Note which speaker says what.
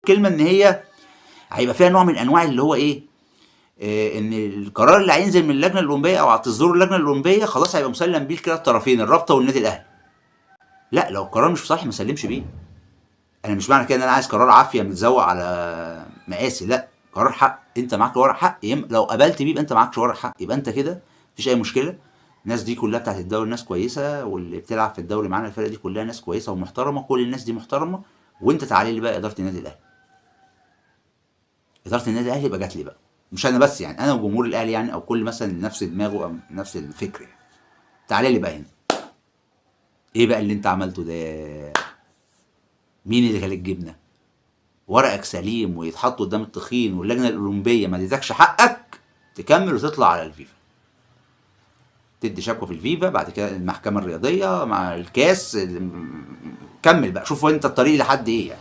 Speaker 1: كلمه ان هي هيبقى فيها نوع من انواع اللي هو ايه، ان القرار اللي هينزل من اللجنه الاولمبيه او هتصدره اللجنه الاولمبيه خلاص هيبقى مسلم بيه لكلا الطرفين، الرابطه والنادي الاهلي. لا، لو القرار مش في صالحي ما سلمش بيه. انا مش معنى كده ان انا عايز قرار عافيه متزوق على مقاسي، لا، قرار حق، انت معاك ورق حق، لو قبلت بيه يبقى انت معاكش ورق حق، يبقى انت كده مفيش اي مشكله. الناس دي كلها بتاعت الدوري ناس كويسه، واللي بتلعب في الدوري معانا الفرقه دي كلها ناس كويسه ومحترمه، كل الناس دي محترمه. وانت تعالى لي بقى اداره النادي الاهلي، اداره النادي الاهلي يبقى جات لي بقى، مش انا بس يعني، انا وجمهور الاهلي يعني، او كل مثلا نفس دماغه او نفس الفكر يعني. تعالى لي بقى هنا، ايه بقى اللي انت عملته ده؟ مين اللي كان الجبنه؟ ورقك سليم ويتحط قدام التخين واللجنه الاولمبيه ما اديتكش حقك، تكمل وتطلع على الفيفا، تدي شكوى في الفيفا، بعد كده المحكمه الرياضيه مع الكاس، كمل بقى، شوف انت الطريق لحد ايه يعني.